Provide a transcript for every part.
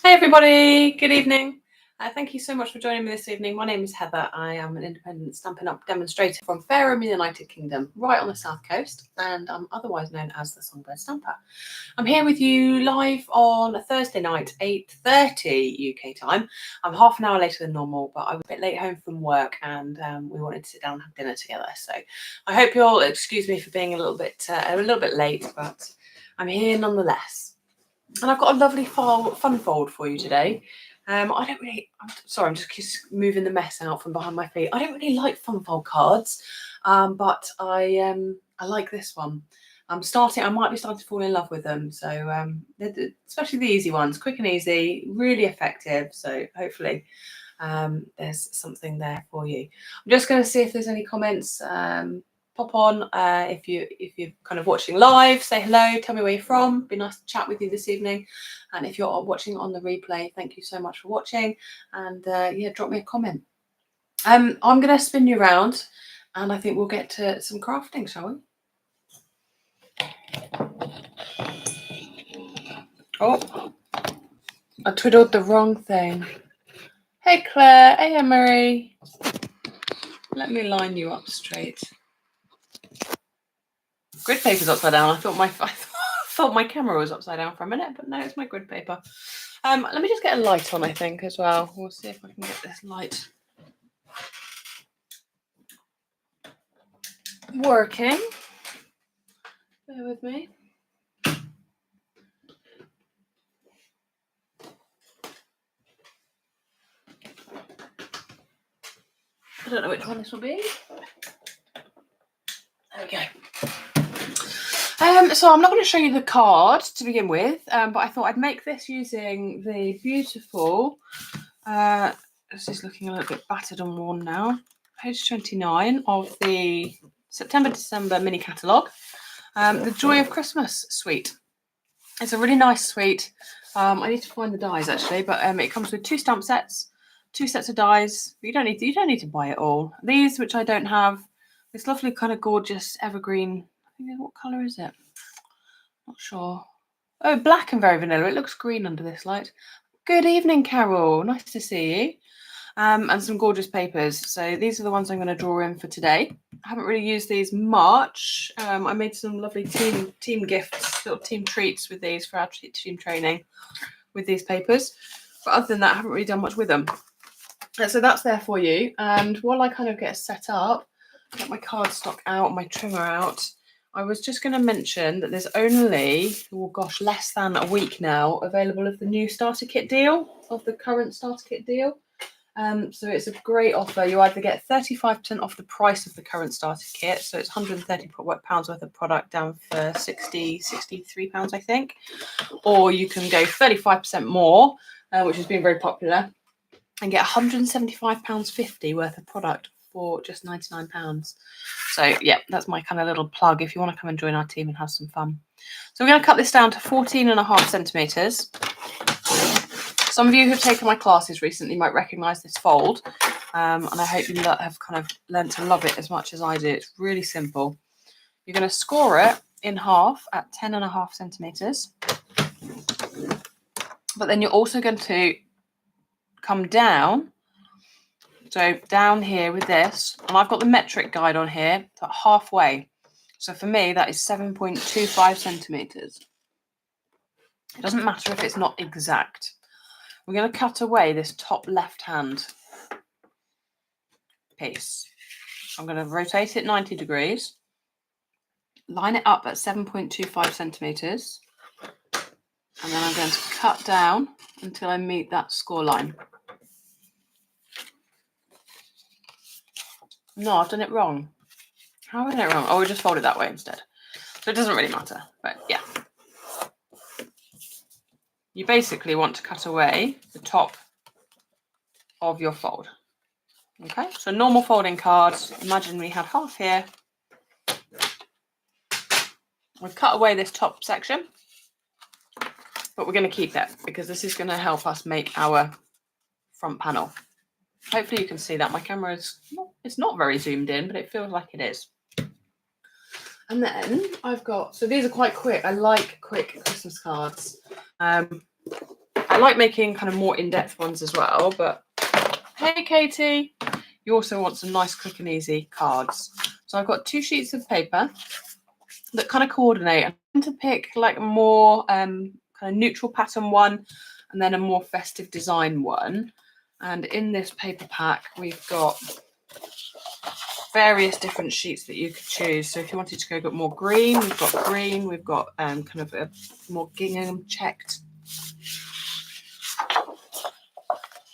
Hey everybody, good evening. Thank you so much for joining me this evening. My name is Heather. I am an independent Stampin' Up demonstrator from Fareham, United Kingdom, right on the south coast, and I'm otherwise known as the Songbird Stamper. I'm here with you live on a Thursday night, 8:30 UK time. I'm half an hour later than normal, but I was a bit late home from work and we wanted to sit down and have dinner together. So I hope you'll excuse me for being a little bit late, but I'm here nonetheless. And I've got a lovely fun fold for you today. I'm sorry, I'm just moving the mess out from behind my feet. I don't really like fun fold cards, but I like this one. I might be starting to fall in love with them. So especially the easy ones, quick and easy, really effective. So hopefully there's something there for you. I'm just going to see if there's any comments. Pop on if you're kind of watching live, say hello, tell me where you're from. It'd be nice to chat with you this evening. And if you're watching on the replay, thank you so much for watching. And yeah, drop me a comment. I'm going to spin you around, and I think we'll get to some crafting, shall we? Oh, I twiddled the wrong thing. Hey Claire, hey Emery. Let me line you up straight. Grid paper's upside down. I thought my camera was upside down for a minute, but no, it's my grid paper. Let me just get a light on, I think, as well. We'll see if I can get this light working. Bear with me. I don't know which one this will be. There we go. So I'm not going to show you the card to begin with, but I thought I'd make this using the beautiful, this is looking a little bit battered and worn now, page 29 of the September-December mini catalogue, the Joy of Christmas suite. It's a really nice suite. I need to find the dies actually, but it comes with 2 stamp sets, 2 sets of dies. You don't need to buy it all. These, which I don't have, this lovely kind of gorgeous evergreen. I think, what colour is it? Not sure. Oh, black and very vanilla. It looks green under this light. Good evening, Carol. Nice to see you. And some gorgeous papers. So these are the ones I'm going to draw in for today. I haven't really used these much. I made some lovely team gifts, little team treats with these for our team training with these papers. But other than that, I haven't really done much with them. So that's there for you. And while I kind of get set up, get my cardstock out, my trimmer out, I was just going to mention that there's only, oh gosh, less than a week now available of the new starter kit deal, of the current starter kit deal. So it's a great offer. You either get 35% off the price of the current starter kit, so it's £130 worth of product down for £63, I think, or you can go 35% more, which has been very popular, and get £175.50 worth of product for just £99. So yeah, that's my kind of little plug if you want to come and join our team and have some fun. So we're going to cut this down to 14.5 centimetres. Some of you who've taken my classes recently might recognise this fold, and I hope you have kind of learned to love it as much as I do. It's really simple. You're going to score it in half at 10.5 centimetres, but then you're also going to come down, so down here with this, and I've got the metric guide on here, so halfway. So for me, that is 7.25 centimetres. It doesn't matter if it's not exact. We're going to cut away this top left-hand piece. I'm going to rotate it 90 degrees, line it up at 7.25 centimetres, and then I'm going to cut down until I meet that score line. No, I've done it wrong. How have I done it wrong? Oh, we just fold it that way instead. So it doesn't really matter, but yeah. You basically want to cut away the top of your fold. Okay, so normal folding cards, imagine we had half here. We've cut away this top section, but we're going to keep it because this is going to help us make our front panel. Hopefully you can see that. My camera is it's not very zoomed in, but it feels like it is. And then I've got, so these are quite quick. I like quick Christmas cards. I I like making kind of more in-depth ones as well, but hey Katie, you also want some nice quick and easy cards. So I've got 2 sheets of paper that kind of coordinate. I'm going to pick like a more kind of neutral pattern one and then a more festive design one. And in this paper pack, we've got various different sheets that you could choose. So if you wanted to go a bit more green, we've got green, we've got kind of a more gingham checked.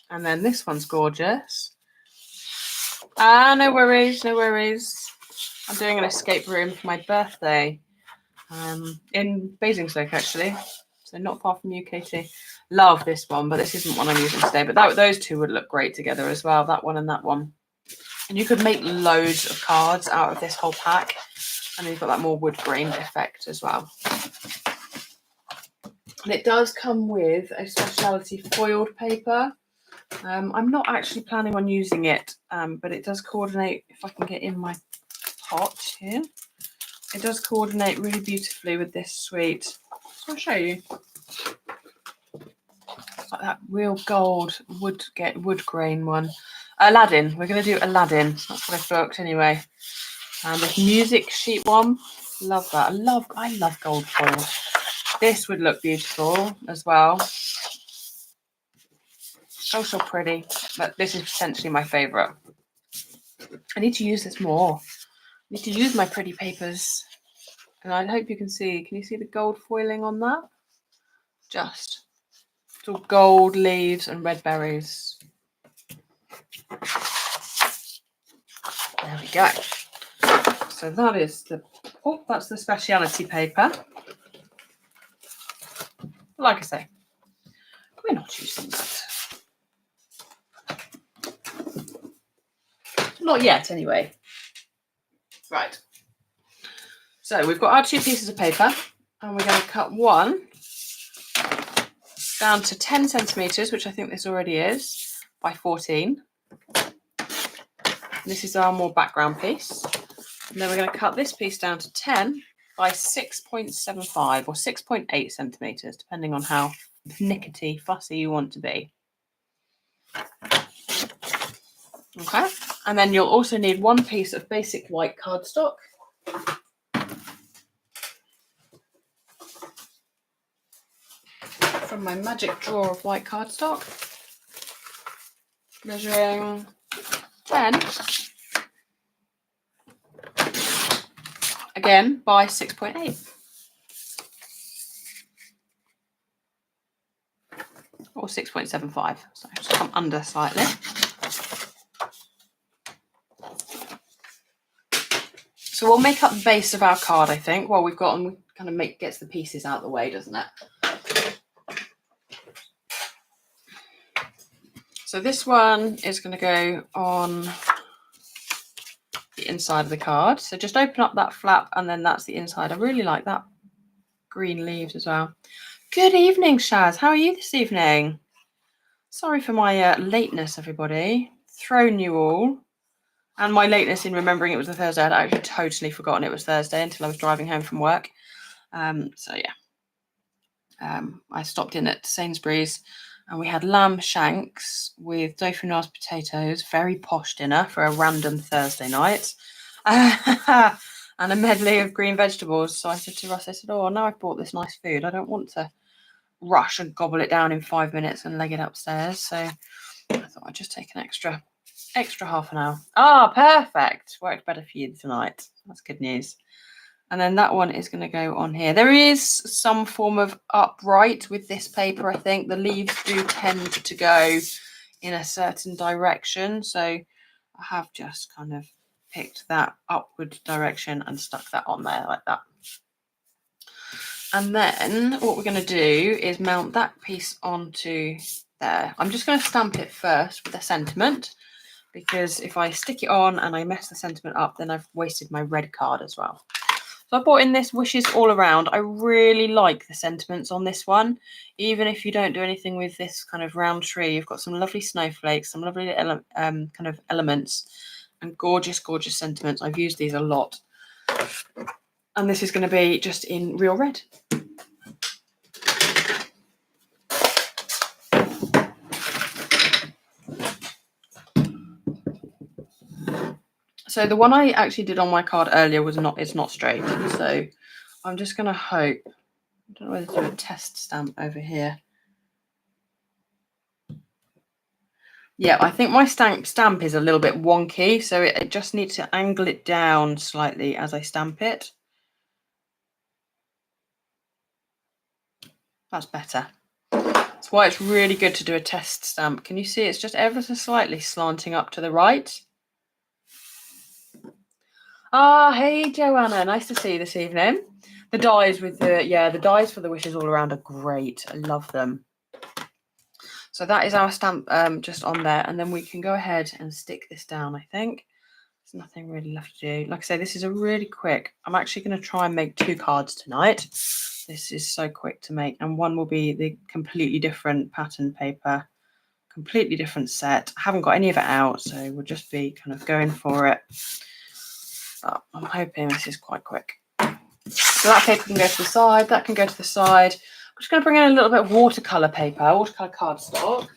And then this one's gorgeous. No worries, no worries. I'm doing an escape room for my birthday in Basingstoke, actually. So not far from you, Katie. Love this one, but this isn't one I'm using today. But those two would look great together as well, that one and that one. And you could make loads of cards out of this whole pack. And you've got that more wood grain effect as well. And it does come with a speciality foiled paper. I'm not actually planning on using it, but it does coordinate, if I can get in my pot here. It does coordinate really beautifully with this suite. So I'll show you. It's like that real gold wood grain one. Aladdin. We're going to do Aladdin. That's what I've booked anyway. And this music sheet one. Love that. I love gold foil. This would look beautiful as well. So pretty. But this is potentially my favourite. I need to use this more. I need to use my pretty papers. And I hope you can see. Can you see the gold foiling on that? Just. It's all gold leaves and red berries. There we go. So that is that's the speciality paper. Like I say, we're not using that. Not yet, anyway. Right. So we've got our 2 pieces of paper, and we're going to cut one down to 10 centimetres, which I think this already is, by 14. This is our more background piece. And then we're going to cut this piece down to 10 by 6.75 or 6.8 centimetres, depending on how finickety, fussy you want to be. Okay, and then you'll also need 1 piece of basic white cardstock. From my magic drawer of white cardstock, measuring 10, again by 6.8. Or 6.75, so just come under slightly. So we'll make up the base of our card, I think. Well, we've got, and kind of gets the pieces out of the way, doesn't it? So this one is going to go on the inside of the card. So just open up that flap, and then that's the inside. I really like that green leaves as well. Good evening, Shaz. How are you this evening? Sorry for my lateness, everybody. Thrown you all. And my lateness in remembering it was a Thursday. I'd actually totally forgotten it was Thursday until I was driving home from work. So yeah. I stopped in at Sainsbury's and we had lamb shanks with dauphinoise potatoes. Very posh dinner for a random Thursday night. And a medley of green vegetables. So I said to Russ, I said, oh, now I've bought this nice food. I don't want to rush and gobble it down in 5 minutes and leg it upstairs. So I thought I'd just take an extra half an hour. Ah, perfect. Worked better for you tonight. That's good news. And then that one is going to go on here. There is some form of upright with this paper, I think. The leaves do tend to go in a certain direction. So I have just kind of picked that upward direction and stuck that on there like that. And then what we're going to do is mount that piece onto there. I'm just going to stamp it first with a sentiment, because if I stick it on and I mess the sentiment up, then I've wasted my red card as well. So I brought in this Wishes All Around. I really like the sentiments on this one. Even if you don't do anything with this kind of round tree, you've got some lovely snowflakes, some lovely kind of elements, and gorgeous, gorgeous sentiments. I've used these a lot. And this is going to be just in real red. So the one I actually did on my card earlier it's not straight. So I'm just going to hope, I don't know whether to do a test stamp over here. Yeah, I think my stamp is a little bit wonky, so it just needs to angle it down slightly as I stamp it. That's better. That's why it's really good to do a test stamp. Can you see it's just ever so slightly slanting up to the right? Ah, hey Joanna, nice to see you this evening. The dies with the dies for the wishes all around are great. I love them. So that is our stamp just on there, and then we can go ahead and stick this down, I think. There's nothing really left to do. Like I say, this is a really quick. I'm actually going to try and make 2 cards tonight. This is so quick to make, and one will be the completely different pattern paper, completely different set. I haven't got any of it out, so we'll just be kind of going for it. But I'm hoping this is quite quick. So that paper can go to the side, that can go to the side. I'm just going to bring in a little bit of watercolour paper, watercolour cardstock.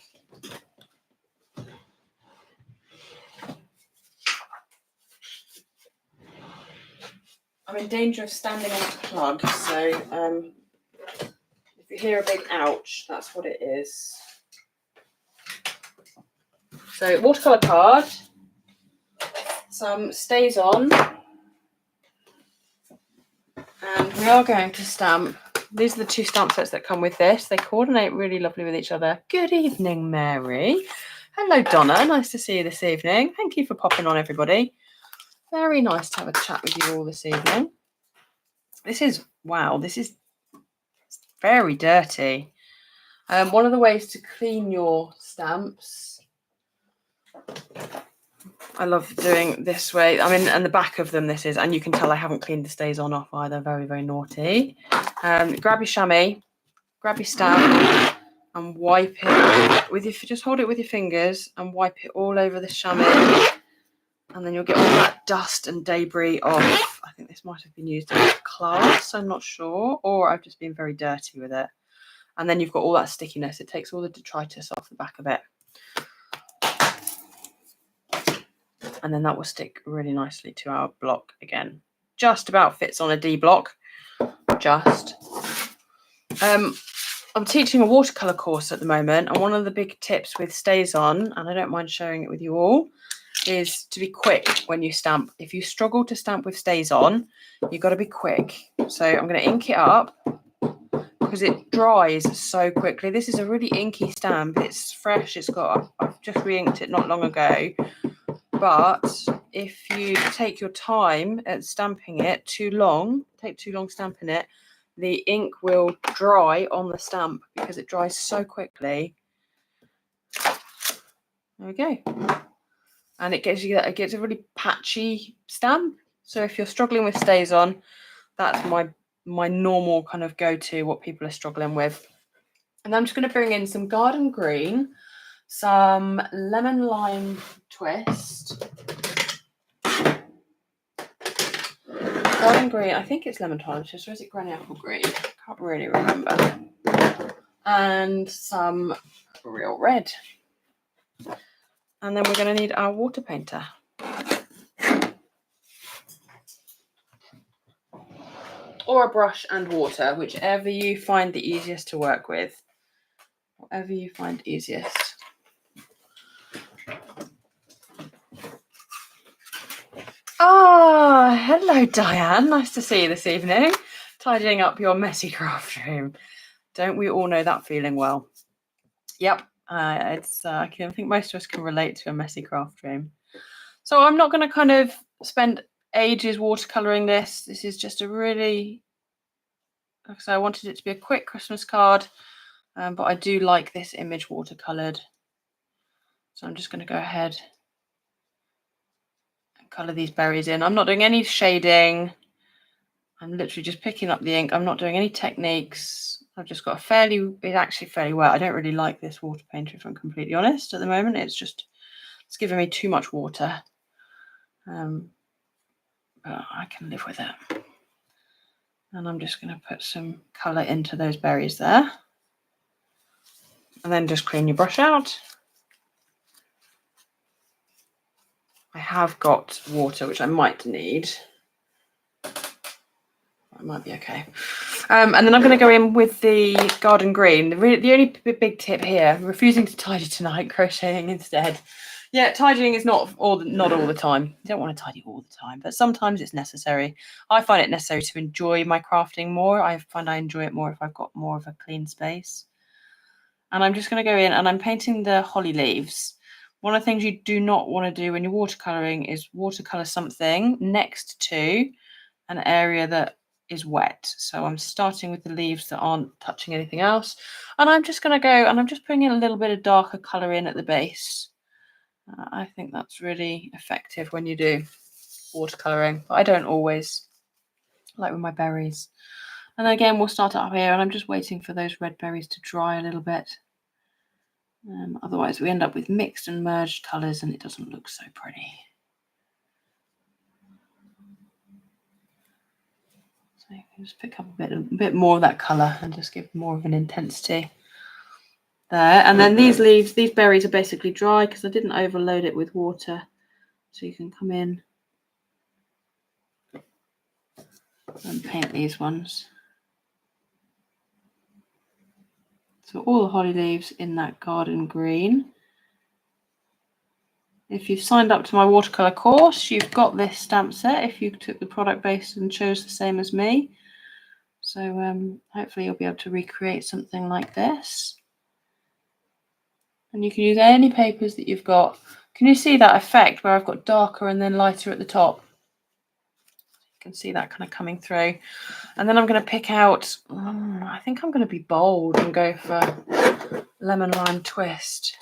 I'm in danger of standing on a plug, so if you hear a big ouch, that's what it is. So watercolour card, some stays on, and we are going to stamp. These are the 2 stamp sets that come with this. They coordinate really lovely with each other. Good evening, Mary. Hello, Donna. Nice to see you this evening. Thank you for popping on, everybody. Very nice to have a chat with you all this evening. This is, wow, this is very dirty. One of the ways to clean your stamps, I love doing this way. I mean, and the back of them, this is, and you can tell I haven't cleaned the stays on off either. Very, very naughty. Grab your chamois, grab your stamp, and wipe it with your. Just hold it with your fingers and wipe it all over the chamois, and then you'll get all that dust and debris off. I think this might have been used in class. I'm not sure, or I've just been very dirty with it. And then you've got all that stickiness. It takes all the detritus off the back of it. And then that will stick really nicely to our block again. Just about fits on a D block. Just. I'm teaching a watercolour course at the moment, and one of the big tips with stays on, and I don't mind sharing it with you all, is to be quick when you stamp. If you struggle to stamp with stays on, you've got to be quick. So I'm going to ink it up, because it dries so quickly. This is a really inky stamp. It's fresh. I've just re-inked it not long ago. But if you take your time at stamping it take too long stamping it, the ink will dry on the stamp because it dries so quickly. There we go. And it gets a really patchy stamp. So if you're struggling with stays on, that's my normal kind of go-to, what people are struggling with. And I'm just going to bring in some garden green, some lemon lime twist, garden green, I think it's lemon lime twist, or is it granny apple green? I can't really remember. And some real red. And then we're going to need our water painter. Or a brush and water, whichever you find the easiest to work with. Whatever you find easiest. Ah, hello Diane. Nice to see you this evening. Tidying up your messy craft room. Don't we all know that feeling well? Yep. I think most of us can relate to a messy craft room. So I'm not going to kind of spend ages watercolouring this. This is just a really, like I said, I wanted it to be a quick Christmas card, but I do like this image watercoloured. So I'm just going to go ahead and colour these berries in. I'm not doing any shading. I'm literally just picking up the ink. I'm not doing any techniques. I've just got it's actually fairly wet. I don't really like this water painter, if I'm completely honest, at the moment. It's giving me too much water. But I can live with it. And I'm just going to put some colour into those berries there. And then just clean your brush out. I have got water, which I might need. It might be okay. And then I'm going to go in with the garden green. The only big tip here, refusing to tidy tonight, crocheting instead. Yeah, tidying is not all the time. You don't want to tidy all the time, but sometimes it's necessary. I find it necessary to enjoy my crafting more. I find I enjoy it more if I've got more of a clean space. And I'm just going to go in and I'm painting the holly leaves. One of the things you do not want to do when you're watercolouring is watercolour something next to an area that is wet. So I'm starting with the leaves that aren't touching anything else. And I'm just going to go and I'm just putting in a little bit of darker colour in at the base. I think that's really effective when you do watercolouring, but I don't always, like with my berries. And again, we'll start up here and I'm just waiting for those red berries to dry a little bit. Otherwise we end up with mixed and merged colours and it doesn't look so pretty. So you can just pick up a bit more of that colour and just give more of an intensity there. And then these leaves, these berries are basically dry because I didn't overload it with water. So you can come in and paint these ones. So all the holly leaves in that garden green. If you've signed up to my watercolour course, you've got this stamp set if you took the product base and chose the same as me. So hopefully you'll be able to recreate something like this. And you can use any papers that you've got. Can you see that effect where I've got darker and then lighter at the top? You can see that kind of coming through. And then I'm going to pick out, I think I'm going to be bold and go for lemon lime twist.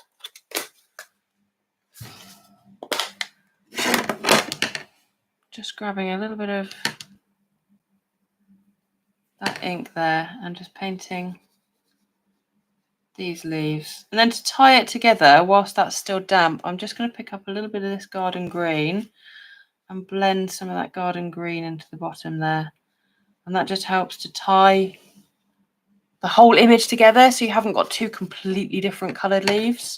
Just grabbing a little bit of that ink there and just painting these leaves. And then to tie it together whilst that's still damp, I'm just going to pick up a little bit of this garden green and blend some of that garden green into the bottom there. And that just helps to tie the whole image together so you haven't got two completely different coloured leaves.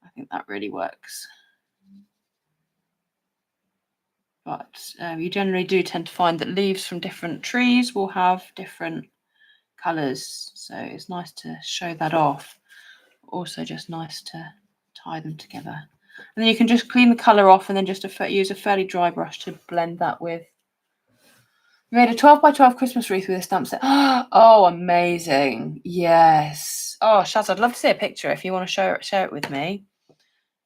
I think that really works. But you generally do tend to find that leaves from different trees will have different colours. So it's nice to show that off. Also just nice to tie them together. And then you can just clean the colour off and then just use a fairly dry brush to blend that with. We made a 12 by 12 Christmas wreath with a stamp set. Oh, amazing. Yes. Oh, Shaz, I'd love to see a picture if you want to share it with me.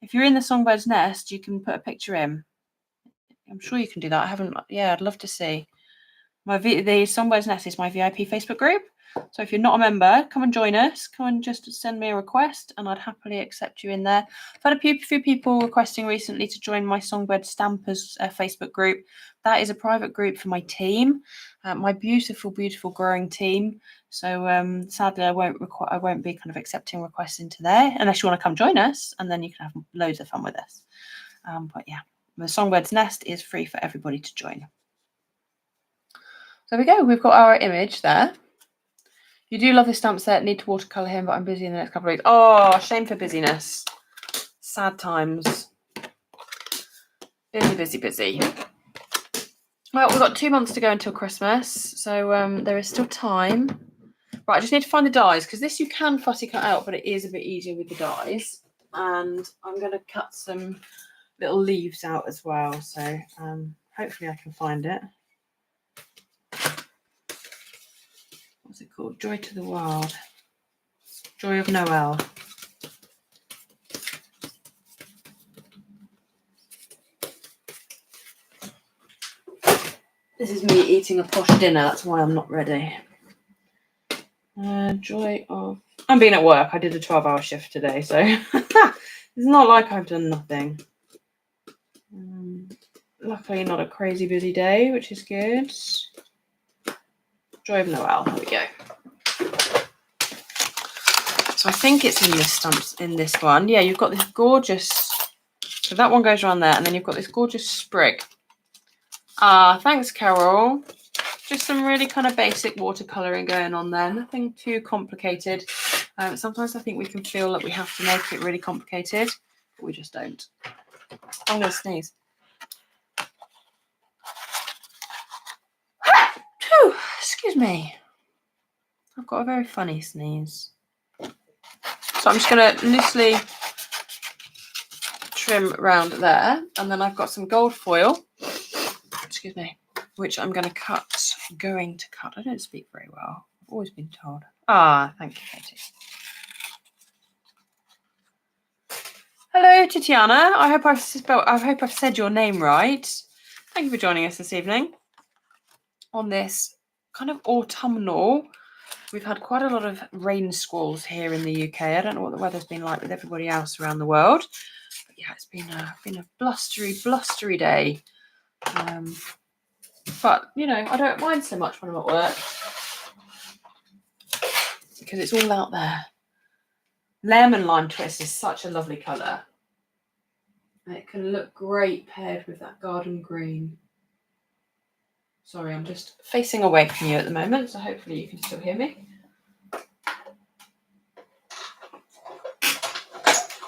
If you're in the Songbird's Nest, you can put a picture in. I'm sure you can do that. I haven't. Yeah, I'd love to see. The Songbird's Nest is my VIP Facebook group. So if you're not a member, come and join us. Come and just send me a request and I'd happily accept you in there. I've had a few people requesting recently to join my Songbird Stampers Facebook group. That is a private group for my team, my beautiful, beautiful growing team. So sadly, I won't be kind of accepting requests into there unless you want to come join us and then you can have loads of fun with us. But yeah, the Songbird's Nest is free for everybody to join. So there we go. We've got our image there. You do love this stamp set, need to watercolour him, but I'm busy in the next couple of weeks. Oh, shame for busyness. Sad times. Busy, busy, busy. Well, we've got 2 months to go until Christmas, so there is still time. Right, I just need to find the dies, because this you can fussy cut out, but it is a bit easier with the dies. And I'm going to cut some little leaves out as well, so hopefully I can find it. What's it called? Joy to the World. Joy of Noel. This is me eating a posh dinner. That's why I'm not ready. Joy of... I'm being at work. I did a 12-hour shift today, so it's not like I've done nothing. Luckily not a crazy busy day, which is good. Joy of Noel. There we go. So I think it's in this stumps in this one. Yeah, you've got this gorgeous. So that one goes around there, and then you've got this gorgeous sprig. Thanks, Carol. Just some really kind of basic watercolouring going on there. Nothing too complicated. Sometimes I think we can feel that we have to make it really complicated, but we just don't. I'm going to sneeze. Excuse me. I've got a very funny sneeze. So I'm just going to loosely trim around there. And then I've got some gold foil. Excuse me. Which I'm going to cut. I don't speak very well. I've always been told. Ah, thank you, Katie. Hello, Tatiana. I hope I've said your name right. Thank you for joining us this evening on this kind of autumnal. We've had quite a lot of rain squalls here in the UK. I don't know what the weather's been like with everybody else around the world. But yeah, it's been a blustery day. But, you know, I don't mind so much when I'm at work because it's all out there. Lemon lime twist is such a lovely colour. And it can look great paired with that garden green. Sorry, I'm just facing away from you at the moment, so hopefully you can still hear me.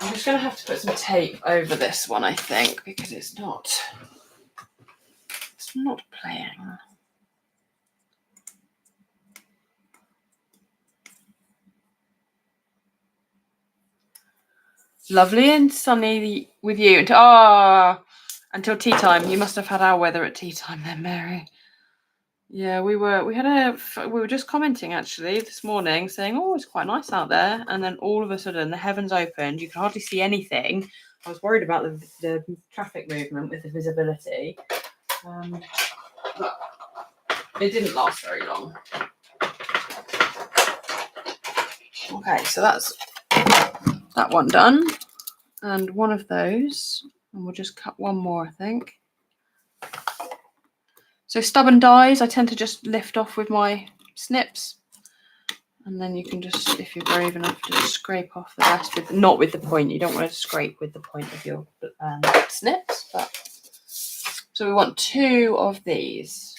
I'm just going to have to put some tape over this one, I think, because it's not playing. Lovely and sunny with you. Until tea time. You must have had our weather at tea time then, Mary. Yeah, we were just commenting actually this morning saying, oh, it's quite nice out there. And then all of a sudden the heavens opened. You could hardly see anything. I was worried about the traffic movement with the visibility. But it didn't last very long. Okay, so that's that one done. And one of those. And we'll just cut one more, I think. So stubborn dies, I tend to just lift off with my snips. And then you can just, if you're brave enough, just scrape off the rest, not with the point. You don't want to scrape with the point of your snips. But so we want 2 of these.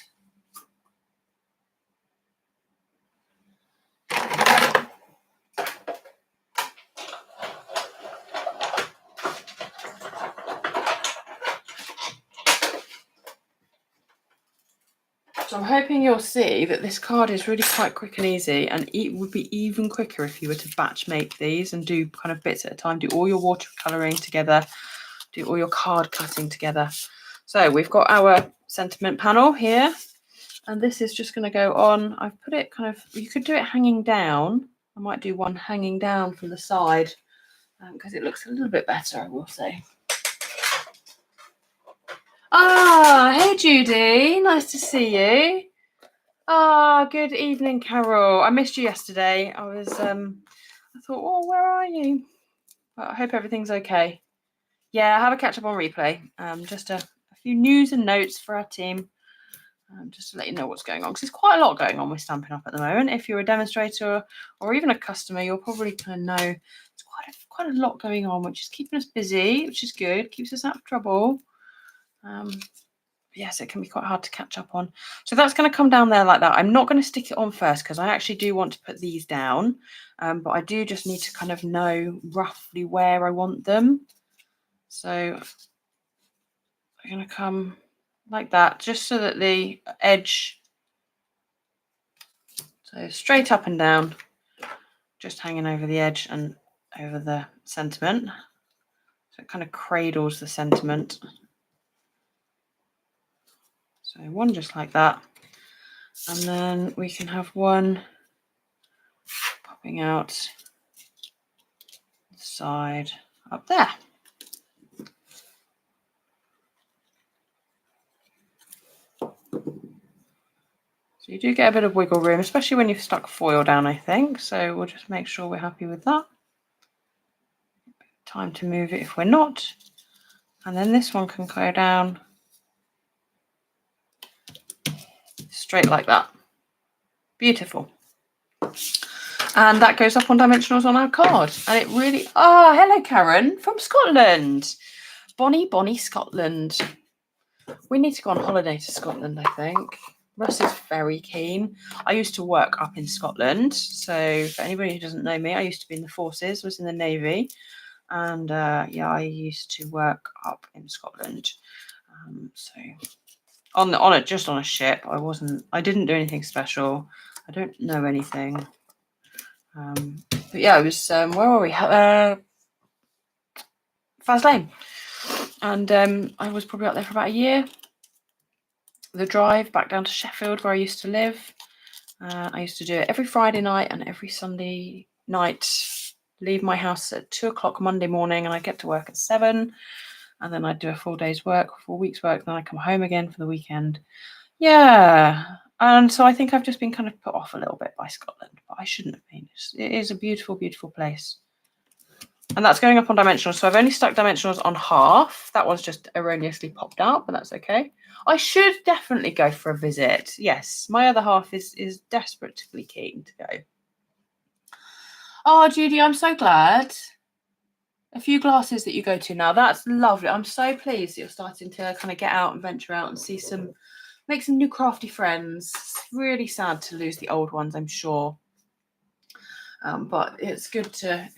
So I'm hoping you'll see that this card is really quite quick and easy, and it would be even quicker if you were to batch make these and do kind of bits at a time, do all your watercolouring together, do all your card cutting together. So we've got our sentiment panel here, and this is just going to go on. I've put it kind of, you could do it hanging down. I might do one hanging down from the side because it looks a little bit better, I will say. Ah, hey Judy, nice to see you. Ah, good evening, Carol. I missed you yesterday. I thought, oh, where are you? But I hope everything's okay. Yeah, have a catch up on replay. Just a few news and notes for our team, just to let you know what's going on, because there's quite a lot going on with Stampin' Up at the moment. If you're a demonstrator or even a customer, you'll probably kind of know there's quite a lot going on, which is keeping us busy, which is good, keeps us out of trouble. Yes, it can be quite hard to catch up on. So that's going to come down there like that. I'm not going to stick it on first because I actually do want to put these down, but I do just need to kind of know roughly where I want them. So I'm going to come like that, just so that the edge, so straight up and down, just hanging over the edge and over the sentiment. So it kind of cradles the sentiment. So one just like that. And then we can have one popping out the side up there. So you do get a bit of wiggle room, especially when you've stuck foil down, I think. So we'll just make sure we're happy with that. Time to move it if we're not. And then this one can go down straight like that. Beautiful. And that goes up on dimensionals on our card. And it really, hello Karen from Scotland. Bonnie Scotland. We need to go on holiday to Scotland, I think. Russ is very keen. I used to work up in Scotland. So for anybody who doesn't know me, I used to be in the forces, was in the Navy. And yeah, I used to work up in Scotland. So just on a ship. I didn't do anything special. I don't know anything. But yeah, I was where were we? Fast Lane, and I was probably up there for about a year. The drive back down to Sheffield, where I used to live. I used to do it every Friday night and every Sunday night. Leave my house at 2 o'clock Monday morning, and I'd get to work at 7. And then I'd do a full week's work. Then I'd come home again for the weekend. Yeah. And so I think I've just been kind of put off a little bit by Scotland, but I shouldn't have been. It is a beautiful, beautiful place. And that's going up on dimensionals. So I've only stuck dimensionals on half. That one's just erroneously popped out, but that's okay. I should definitely go for a visit. Yes, my other half is desperately keen to go. Oh, Judy, I'm so glad. A few glasses that you go to now. That's lovely. I'm so pleased that you're starting to kind of get out and venture out and make some new crafty friends. It's really sad to lose the old ones, I'm sure. But it's good to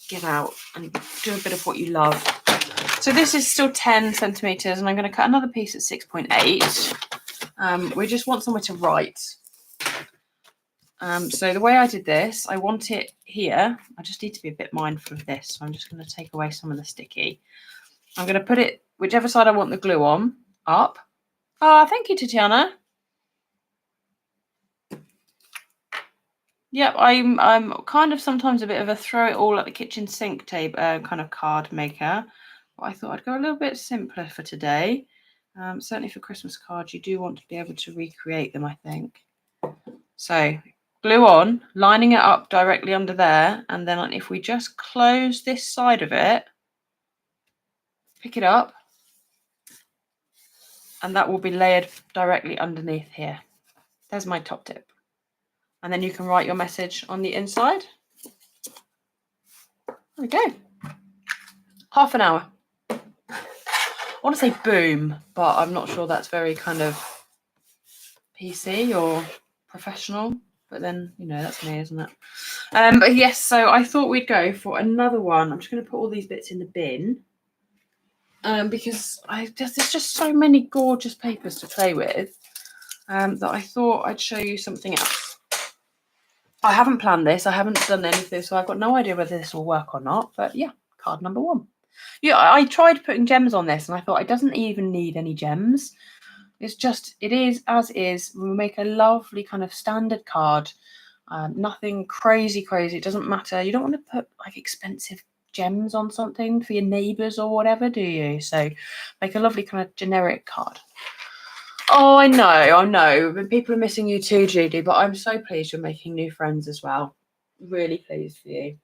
get out and do a bit of what you love. So this is still 10 centimeters, and I'm going to cut another piece at 6.8. We just want somewhere to write. So the way I did this, I want it here. I just need to be a bit mindful of this. So I'm just going to take away some of the sticky. I'm going to put it whichever side I want the glue on, up. Ah, thank you, Tatiana. Yep, I'm kind of sometimes a bit of a throw it all at the kitchen sink table kind of card maker. But I thought I'd go a little bit simpler for today. Certainly for Christmas cards, you do want to be able to recreate them, I think. So glue on, lining it up directly under there, and then if we just close this side of it, pick it up, and that will be layered directly underneath here. There's my top tip. And then you can write your message on the inside. There we go. Half an hour. I want to say boom, but I'm not sure that's very kind of PC or professional. But then, that's me, isn't it? But yes, so I thought we'd go for another one. I'm just going to put all these bits in the bin. Because there's just so many gorgeous papers to play with that I thought I'd show you something else. I haven't planned this. I haven't done anything, so I've got no idea whether this will work or not. But yeah, card number 1. Yeah, I tried putting gems on this, and I thought it doesn't even need any gems. It is as is. We'll make a lovely kind of standard card. Nothing crazy. It doesn't matter. You don't want to put like expensive gems on something for your neighbours or whatever, do you? So make a lovely kind of generic card. Oh, I know. People are missing you too, Judy, but I'm so pleased you're making new friends as well. Really pleased for you.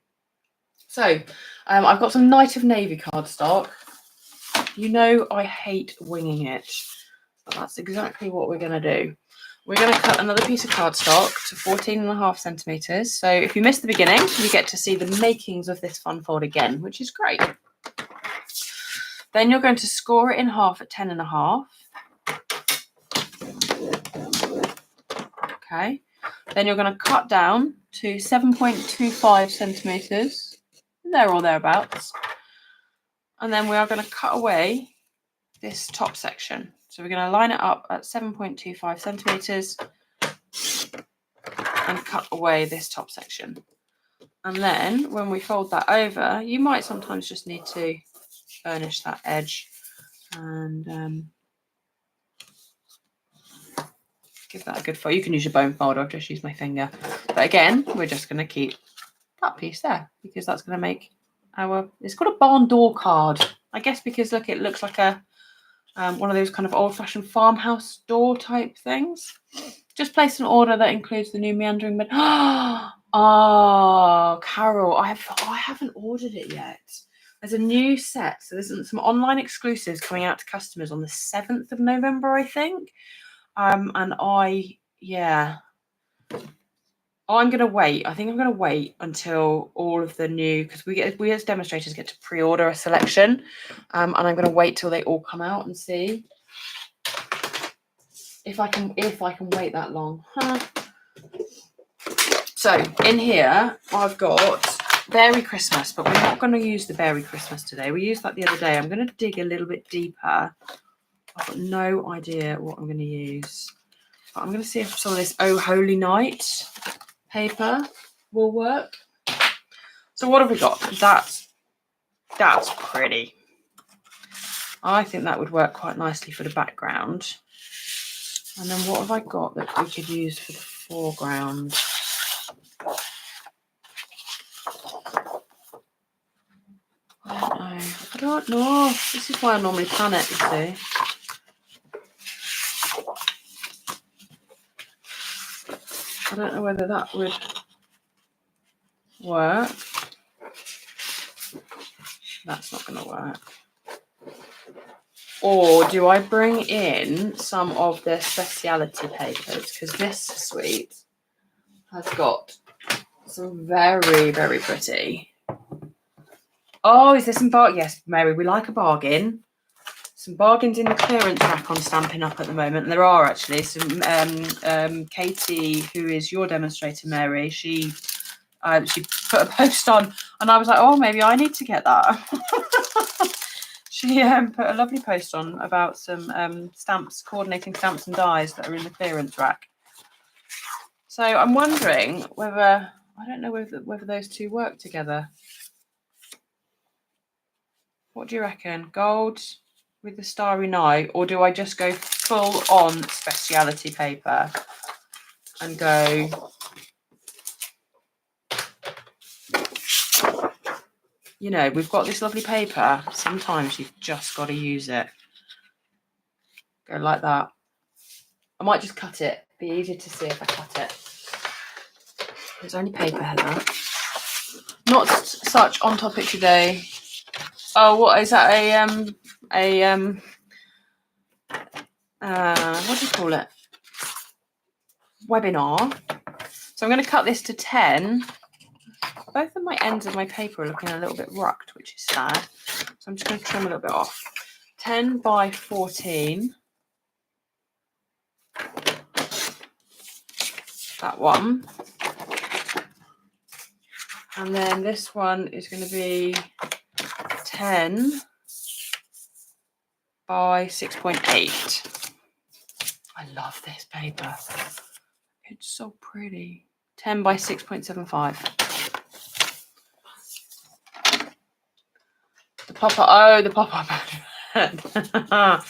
So I've got some Knight of Navy cardstock. I hate winging it, but that's exactly what we're going to do. We're going to cut another piece of cardstock to 14.5 centimeters. So if you missed the beginning, you get to see the makings of this fun fold again, which is great. Then you're going to score it in half at 10.5. Okay, then you're going to cut down to 7.25 centimeters, there or thereabouts, and then we are going to cut away this top section. So we're going to line it up at 7.25 centimeters and cut away this top section. And then when we fold that over, you might sometimes just need to burnish that edge and give that a good fold. You can use your bone folder. I've just used my finger. But again, we're just going to keep that piece there because that's going to make it's called a barn door card. I guess because look, it looks like a one of those kind of old-fashioned farmhouse door type things. Just place an order that includes the new meandering bed. Oh, Carol, I haven't ordered it yet. There's a new set. So there's some online exclusives coming out to customers on the 7th of November, I think. And I'm going to wait. I think I'm going to wait until all of the new, because we as demonstrators get to pre-order a selection, and I'm going to wait till they all come out and see if I can wait that long. So in here I've got Berry Christmas, but we're not going to use the Berry Christmas today. We used that the other day. I'm going to dig a little bit deeper I've got no idea what I'm going to use. But I'm going to see if some of this Oh Holy Night paper will work. So what have we got? That's pretty. I think that would work quite nicely for the background. And then what have I got that we could use for the foreground? I don't know. This is why I normally plan it, you see. I don't know whether that would work. That's not going to work. Or do I bring in some of the speciality papers? Because this suite has got some very, very pretty. Oh, is there some bargain? Yes, Mary, we like a bargain. Some bargains in the clearance rack on Stampin' Up at the moment. And there are actually some. Katie, who is your demonstrator, Mary, she put a post on, and I was like, oh, maybe I need to get that. She put a lovely post on about some stamps, coordinating stamps and dies that are in the clearance rack. So I'm wondering whether, I don't know whether those two work together. What do you reckon? Gold with the starry night, or do I just go full on speciality paper and go, you know, we've got this lovely paper. Sometimes you've just got to use it. Go like that. I might just cut it. Be easier to see if I cut it. There's only paper, Heather. Not such on topic today. Oh, what is that? What do you call it? Webinar. So I'm going to cut this to 10. Both of my ends of my paper are looking a little bit rucked, which is sad. So I'm just going to trim a little bit off. 10 by 14. That one. And then this one is going to be 10 by 6.8. I love this paper. It's so pretty. 10 by 6.75. The pop-up advert.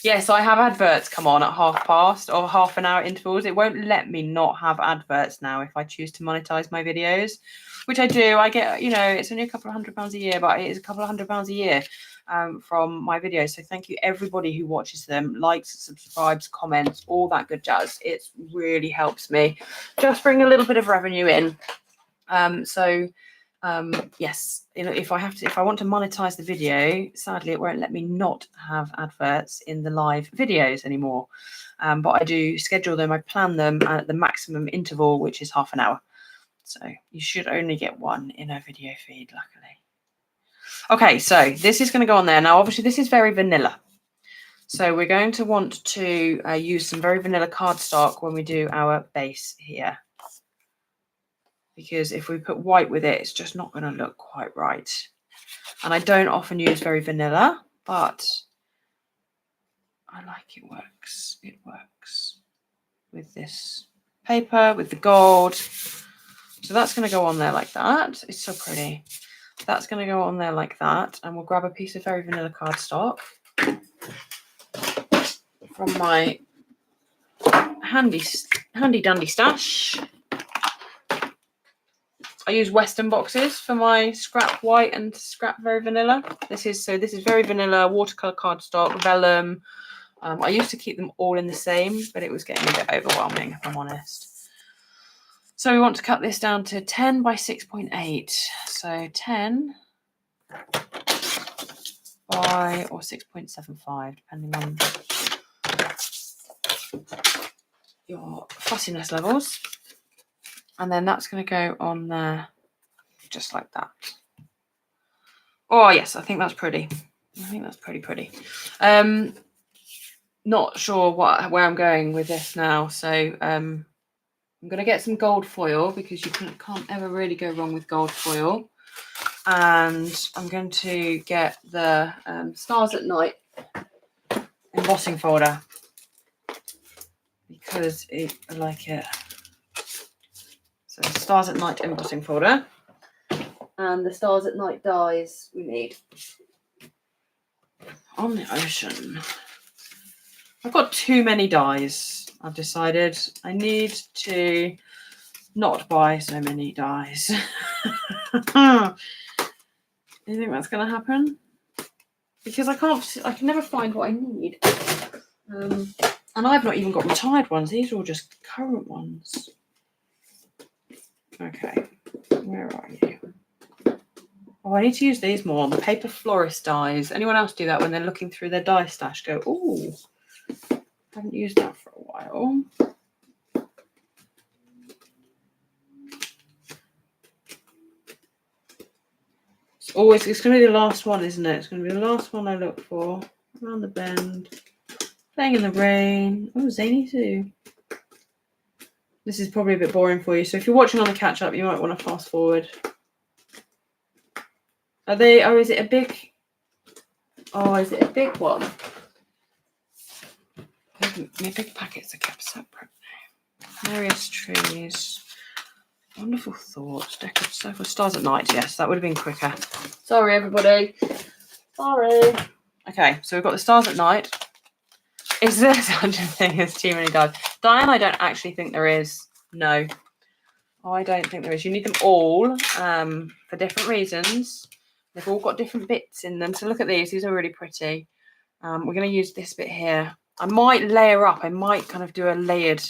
Yes, I have adverts come on at 1/2 or half an hour intervals. It won't let me not have adverts now if I choose to monetize my videos, which I do. I get, you know, it's only a couple of £100 a year, but it is a couple of £100 a year from my videos. So thank you everybody who watches them, likes, subscribes, comments, all that good jazz. It really helps me just bring a little bit of revenue in. Yes, you know, if I want to monetize the video, sadly it won't let me not have adverts in the live videos anymore. But I do schedule them, I plan them at the maximum interval, which is half an hour. So you should only get one in a video feed, luckily. Okay, so this is going to go on there. Now, obviously, this is very vanilla. So we're going to want to use some very vanilla cardstock when we do our base here. Because if we put white with it, it's just not going to look quite right. And I don't often use very vanilla, but I like it works. It works with this paper, with the gold. So that's going to go on there like that. It's so pretty. That's going to go on there like that. And we'll grab a piece of very vanilla cardstock from my handy dandy stash. I use Western boxes for my scrap white and scrap very vanilla. This is very vanilla, watercolor cardstock, vellum. I used to keep them all in the same, but it was getting a bit overwhelming, if I'm honest. So we want to cut this down to 10 by 6.8. So 10 by or 6.75, depending on your fussiness levels. And then that's going to go on there just like that. Oh, yes, I think that's pretty. I think that's pretty. Not sure where I'm going with this now. So I'm going to get some gold foil because you can't ever really go wrong with gold foil. And I'm going to get the Stars at Night embossing folder because I like it. So Stars at Night embossing folder. And the Stars at Night dies we need. On the Ocean. I've got too many dies. I've decided I need to not buy so many dies. You think that's going to happen? Because I can never find what I need. And I've not even got retired ones. These are all just current ones. Okay, where are you? Oh, I need to use these more. The Paper Florist dies. Anyone else do that when they're looking through their die stash? Go, ooh, haven't used that for a while. It's going to be the last one, isn't it? It's going to be the last one I look for. Around the Bend. Playing in the Rain. Oh, Zany too. This is probably a bit boring for you. So if you're watching on the catch up, you might want to fast forward. Are they, oh, is it a big, oh, is it a big one? My big packets are kept separate. Various trees. Wonderful Thoughts. Decorative Circle. Stars at Night. Yes, that would have been quicker. Sorry, everybody. Sorry. Okay, so we've got the Stars at Night. Is there such a thing as too many dies? Diane, I don't actually think there is. No. I don't think there is. You need them all for different reasons. They've all got different bits in them. So look at these. These are really pretty. We're going to use this bit here. I might layer up. I might kind of do a layered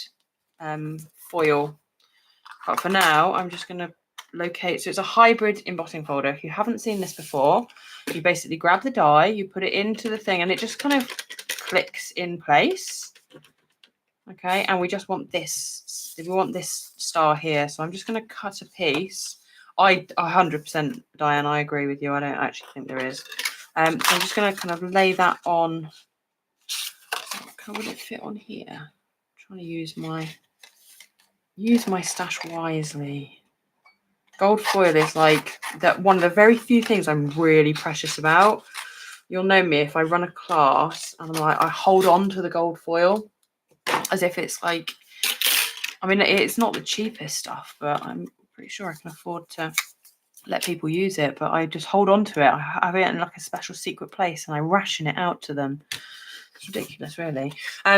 foil. But for now, I'm just going to locate. So it's a hybrid embossing folder. If you haven't seen this before, you basically grab the die, you put it into the thing, and it just kind of clicks in place. Okay, and we just want this. We want this star here. So I'm just going to cut a piece. I 100%, Diane, I agree with you. I don't actually think there is. So I'm just going to kind of lay that on. How would it fit on here? I'm trying to use my stash wisely. Gold foil is like that one of the very few things I'm really precious about. You'll know me if I run a class and I'm like, I hold on to the gold foil as if it's like, I mean, it's not the cheapest stuff, but I'm pretty sure I can afford to let people use it, but I just hold on to it. I have it in like a special secret place and I ration it out to them. It's ridiculous, really.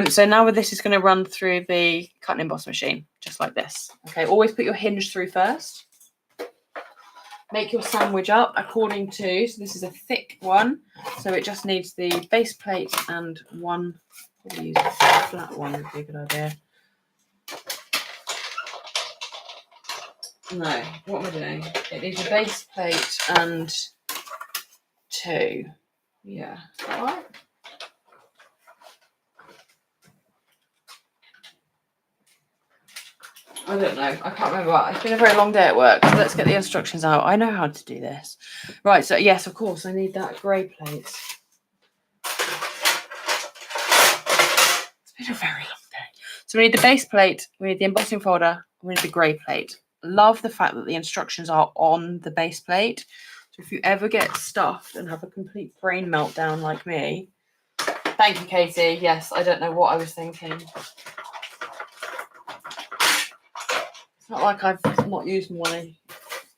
So now this is going to run through the cut and emboss machine, just like this. Okay, always put your hinge through first. Make your sandwich up according to, so this is a thick one, so it just needs the base plate and one, probably use a flat one would be a good idea. No, what am I doing? It needs a base plate and two. Yeah, is that right? I don't know. I can't remember. It's been a very long day at work. So let's get the instructions out. I know how to do this. Right. So yes, of course, I need that grey plate. It's been a very long day. So we need the base plate. We need the embossing folder. We need the grey plate. Love the fact that the instructions are on the base plate. So if you ever get stuffed and have a complete brain meltdown like me, thank you, Katie. Yes, I don't know what I was thinking. It's not like I've not used my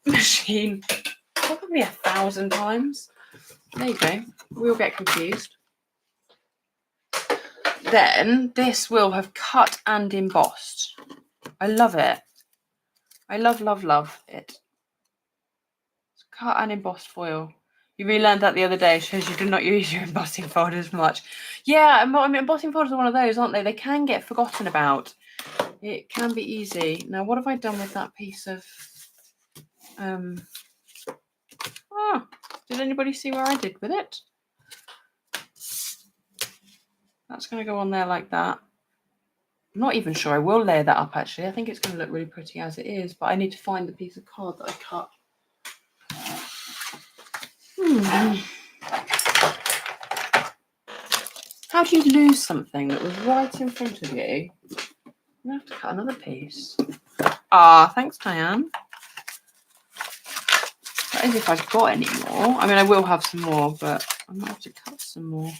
machine probably 1,000 times. There you go. We'll get confused. Then this will have cut and embossed. I love it. I love it. It's cut and embossed foil. You relearned that the other day. Shows you do not use your embossing folders much. Yeah, I mean, embossing folders are one of those, aren't they? They can get forgotten about. It can be easy. Now, what have I done with that piece of... did anybody see where I did with it? That's going to go on there like that. I'm not even sure I will layer that up, actually. I think it's going to look really pretty as it is, but I need to find the piece of card that I cut. How do you lose something that was right in front of you? I'm going to have to cut another piece. Ah, thanks, Diane. That is if I've got any more. I mean, I will have some more, but I might have to cut some more.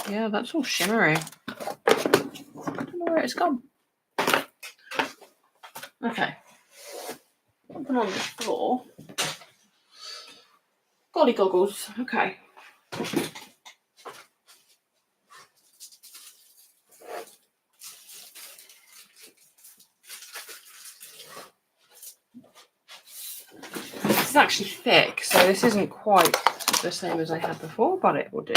Yeah, that's all shimmery. I don't know where it's gone. Okay. Put them on the floor. Golly goggles. Okay. This is actually thick, so this isn't quite the same as I had before, but it will do.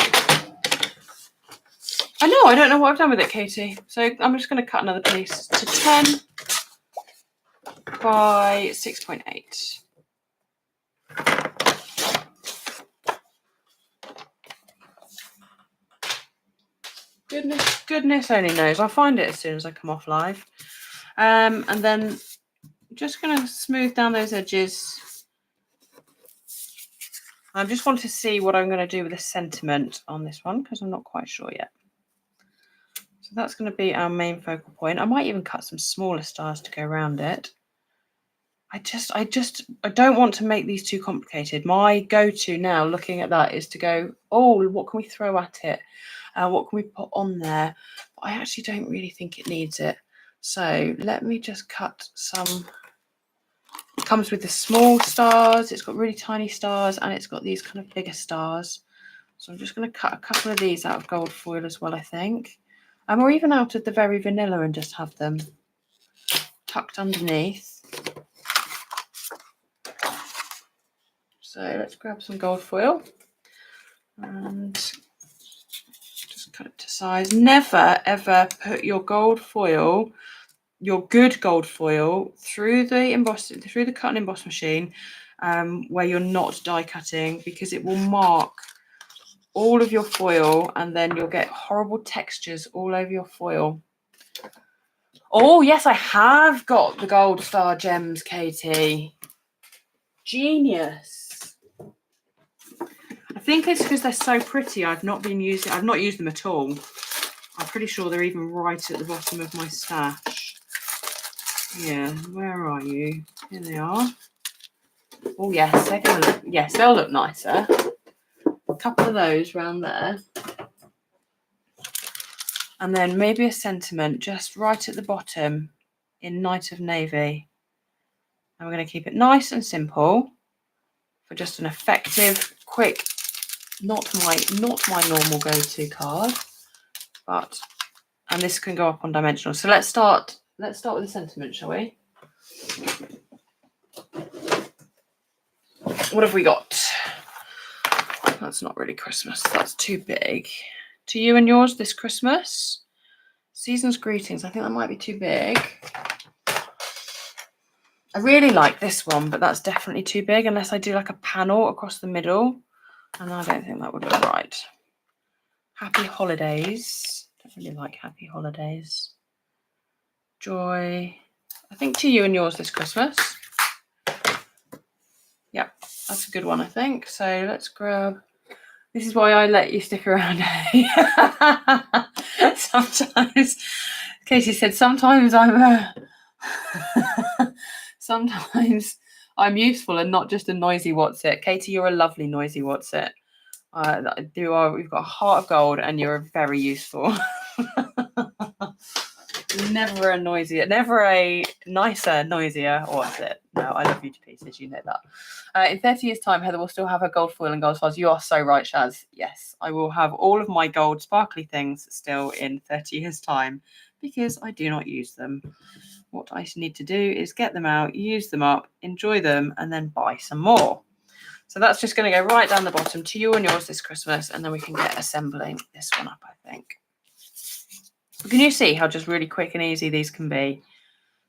I don't know what I've done with it, Katie. So I'm just going to cut another piece to 10 by 6.8. Goodness only knows. I'll find it as soon as I come off live. And then just going to smooth down those edges. I just want to see what I'm going to do with the sentiment on this one because I'm not quite sure yet. So that's going to be our main focal point. I might even cut some smaller stars to go around it. I don't want to make these too complicated. My go-to now, looking at that, is to go, oh, what can we throw at it? What can we put on there? But I actually don't really think it needs it. So let me just cut some. It comes with the small stars. It's got really tiny stars, and it's got these kind of bigger stars. So I'm just going to cut a couple of these out of gold foil as well, I think. Or even out of the very vanilla and just have them tucked underneath. So let's grab some gold foil and just cut it to size. Never ever put your gold foil, your good gold foil, through the cut and emboss machine where you're not die cutting, because it will mark all of your foil and then you'll get horrible textures all over your foil. Oh yes, I have got the gold star gems, Katie. Genius. I think it's because they're so pretty. I've not used them at all. I'm pretty sure they're even right at the bottom of my stash. Yeah, where are you? Here they are. Oh yes, they're gonna look, yes, they'll look nicer. A couple of those round there. And then maybe a sentiment just right at the bottom in Night of Navy. And we're going to keep it nice and simple for just an effective, quick, not my normal go-to card, but, and this can go up on dimensional. So let's start with the sentiment, shall we? What have we got? That's not really Christmas. That's too big. To you and yours this Christmas. Season's greetings. I think that might be too big. I really like this one, but that's definitely too big unless I do like a panel across the middle. And I don't think that would look right. Happy holidays. Don't really like happy holidays. Joy. I think to you and yours this Christmas. Yep, that's a good one, I think. So let's grab. This is why I let you stick around. Sometimes, Katie said, sometimes sometimes I'm useful and not just a noisy Whatsit. Katie, you're a lovely noisy Whatsit. We've got a heart of gold and you're very useful. Never a nicer, noisier Whatsit. No, I love you to pieces, you know that. In 30 years' time, Heather will still have her gold foil and gold stars. You are so right, Shaz. Yes, I will have all of my gold sparkly things still in 30 years' time because I do not use them. What I need to do is get them out, use them up, enjoy them, and then buy some more. So that's just going to go right down the bottom to you and yours this Christmas, and then we can get assembling this one up, I think. Can you see how just really quick and easy these can be?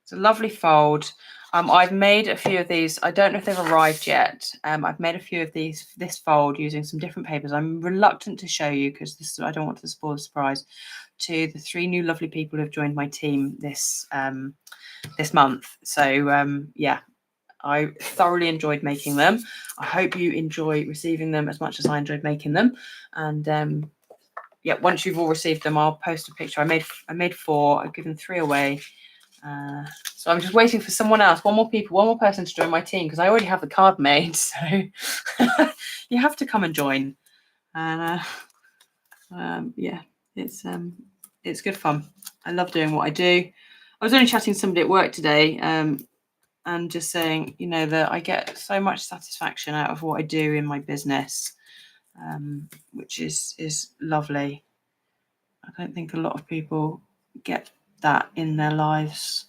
It's a lovely fold. I've made a few of these. I don't know if they've arrived yet. I've made a few of this fold using some different papers. I'm reluctant to show you because I don't want to spoil the surprise to the 3 new lovely people who've joined my team this month. So yeah, I thoroughly enjoyed making them. I hope you enjoy receiving them as much as I enjoyed making them. And yeah, once you've all received them, I'll post a picture. I made 4. I've given 3 away. So I'm just waiting for someone else, one more person to join my team because I already have the card made. So you have to come and join. And Yeah, it's good fun. I love doing what I do. I was only chatting to somebody at work today, and just saying, you know, that I get so much satisfaction out of what I do in my business, which is lovely. I don't think a lot of people get that in their lives.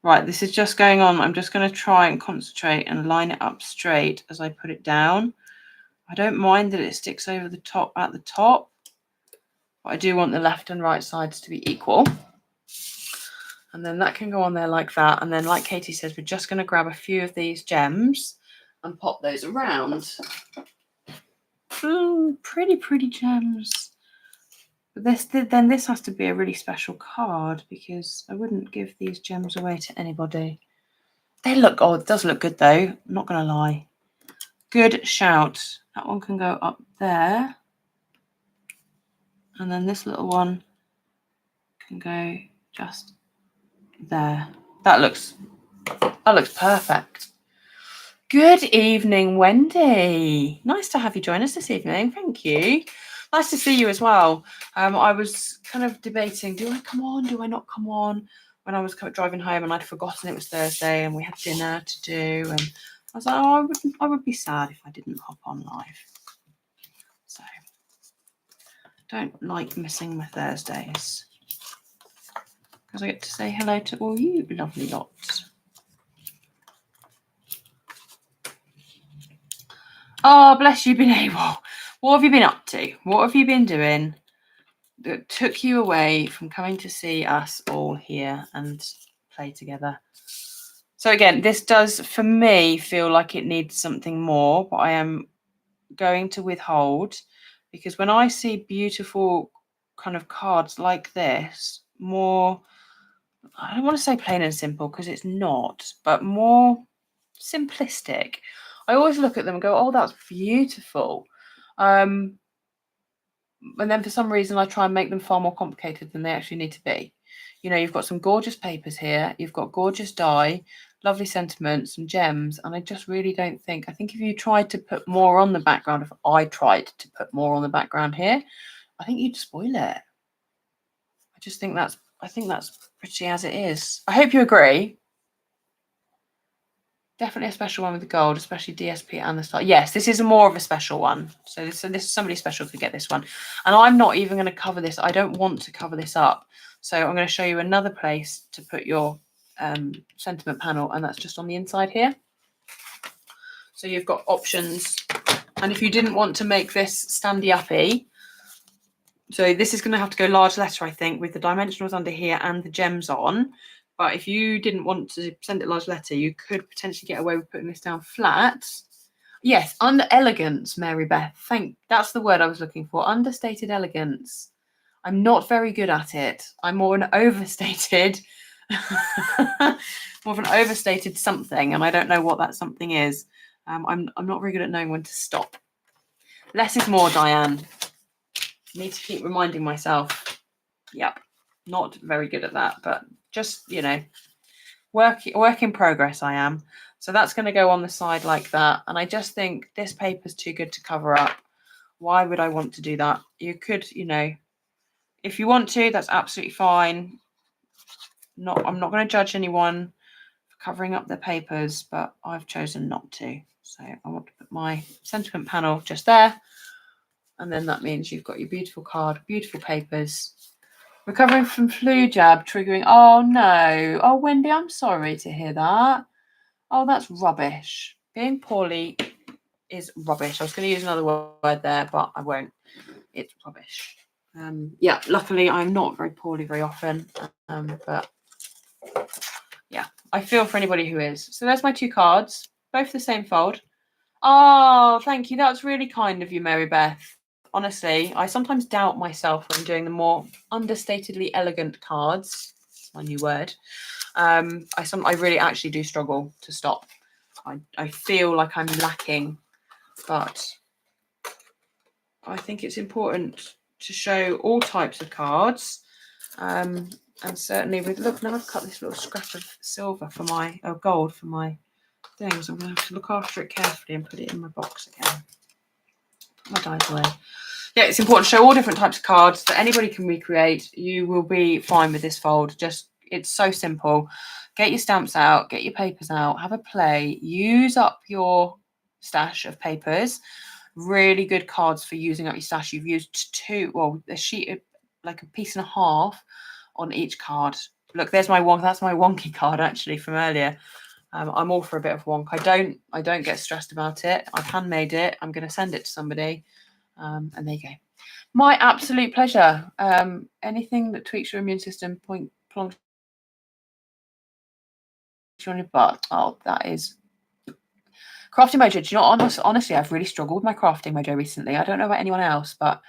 Right, this is just going on. I'm just going to try and concentrate and line it up straight as I put it down. I don't mind that it sticks over the top at the top, but I do want the left and right sides to be equal. And then that can go on there like that. And then, like Katie says, we're just going to grab a few of these gems and pop those around. Ooh, pretty gems. But this has to be a really special card, because I wouldn't give these gems away to anybody. They look, oh, it does look good though. I'm not going to lie. Good shout. That one can go up there. And then this little one can go just there. That looks perfect. Good evening, Wendy. Nice to have you join us this evening. Thank you. Nice to see you as well. I was kind of debating, do I come on? Do I not come on? When I was driving home and I'd forgotten it was Thursday and we had dinner to do. And I was like, oh, I would be sad if I didn't hop on live. So, don't like missing my Thursdays, because I get to say hello to all you lovely lots. Oh, bless you, been able. What have you been up to? What have you been doing that took you away from coming to see us all here and play together? So again, this does, for me, feel like it needs something more, but I am going to withhold, because when I see beautiful kind of cards like this, more, I don't want to say plain and simple because it's not, but more simplistic, I always look at them and go, oh, that's beautiful. And then for some reason I try and make them far more complicated than they actually need to be. You know, you've got some gorgeous papers here, you've got gorgeous die, lovely sentiments, some gems, and I just really don't think, I think if you tried to put more on the background, if I tried to put more on the background here, I think you'd spoil it. I think that's pretty as it is. I hope you agree. Definitely a special one with the gold, especially DSP and the star. Yes, this is more of a special one. So this is somebody special could get this one. And I'm not even going to cover this. I don't want to cover this up. So I'm going to show you another place to put your sentiment panel, and that's just on the inside here. So you've got options. And if you didn't want to make this standy-uppy, so this is going to have to go large letter, I think, with the dimensionals under here and the gems on. But if you didn't want to send it large letter, you could potentially get away with putting this down flat. Yes, under elegance, Mary Beth. That's the word I was looking for. Understated elegance. I'm not very good at it. I'm more an overstated, more of an overstated something, and I don't know what that something is. I'm not very good at knowing when to stop. Less is more, Diane. Need to keep reminding myself. Yep, not very good at that, but just, you know, work in progress I am. So that's going to go on the side like that. And I just think this paper's too good to cover up. Why would I want to do that? You could, you know, if you want to, that's absolutely fine. I'm not going to judge anyone for covering up their papers, but I've chosen not to. So I want to put my sentiment panel just there. And then that means you've got your beautiful card, beautiful papers. Recovering from flu jab, triggering. Oh, no. Oh, Wendy, I'm sorry to hear that. Oh, that's rubbish. Being poorly is rubbish. I was going to use another word there, but I won't. It's rubbish. Yeah, luckily I'm not very poorly very often. But yeah, I feel for anybody who is. So there's my two cards, both the same fold. Oh, thank you. That's really kind of you, Mary Beth. Honestly, I sometimes doubt myself when doing the more understatedly elegant cards. It's my new word. I really actually do struggle to stop. I feel like I'm lacking, but I think it's important to show all types of cards. And certainly with, look, now I've cut this little scrap of silver for my, gold for my things. I'm going to have to look after it carefully and put it in my box again. Put my dies away. yeah, it's important to show all different types of cards that anybody can recreate. You will be fine with this fold. It's so simple. Get your stamps out, get your papers out, have a play, use up your stash of papers. Really good cards for using up your stash. You've used a sheet, like a piece and a half on each card. Look, there's my wonk. That's my wonky card actually from earlier. I'm all for a bit of wonk. I don't get stressed about it. I've handmade it. I'm going to send it to somebody, and there you go. My absolute pleasure. Anything that tweaks your immune system, plonks you on your butt. Oh, that is crafting mojo. Do you know, honestly, I've really struggled with my crafting mojo recently. I don't know about anyone else, but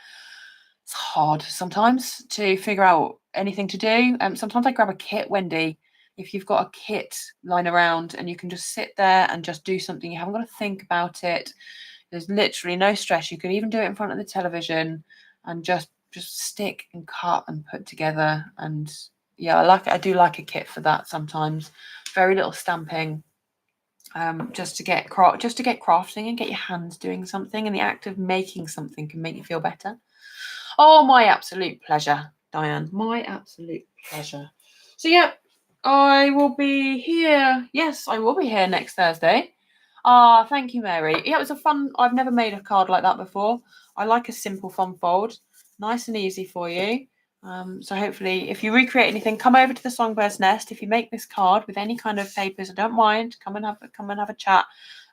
it's hard sometimes to figure out anything to do. Sometimes I grab a kit, Wendy. If you've got a kit lying around and you can just sit there and just do something, you haven't got to think about it. There's literally no stress. You could even do it in front of the television and just stick and cut and put together. And yeah, I do like a kit for that sometimes. Very little stamping. Just to get crafting and get your hands doing something, and the act of making something can make you feel better. Oh, my absolute pleasure, Diane. My absolute pleasure. So yeah, I will be here. Yes, I will be here next Thursday. Thank you, Mary. Yeah, it was a fun. I've never made a card like that before. I like a simple fun fold, nice and easy for you. So hopefully, if you recreate anything, come over to the Songbird's Nest. If you make this card with any kind of papers, I don't mind. Come and have a chat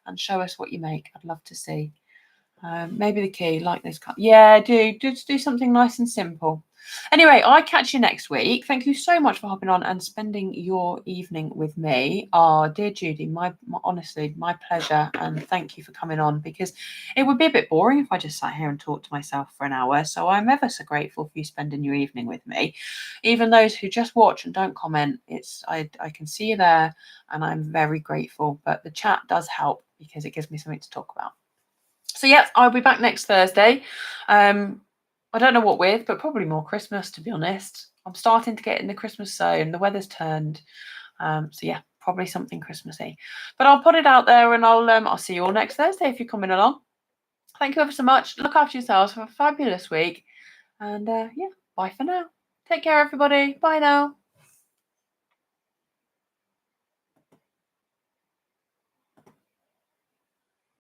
and show us what you make. I'd love to see. Maybe the key, like this card. Yeah, just do something nice and simple. Anyway, I'll catch you next week. Thank you so much for hopping on and spending your evening with me. Dear Judy, honestly, my pleasure, and thank you for coming on, because it would be a bit boring if I just sat here and talked to myself for an hour. So I'm ever so grateful for you spending your evening with me. Even those who just watch and don't comment, I can see you there, and I'm very grateful. But the chat does help because it gives me something to talk about. So yeah, I'll be back next Thursday. I don't know what with, but probably more Christmas, to be honest. I'm starting to get in the Christmas zone. The weather's turned. So yeah, probably something Christmassy. But I'll put it out there, and I'll see you all next Thursday if you're coming along. Thank you ever so much. Look after yourselves. Have a fabulous week. And yeah, bye for now. Take care, everybody. Bye now.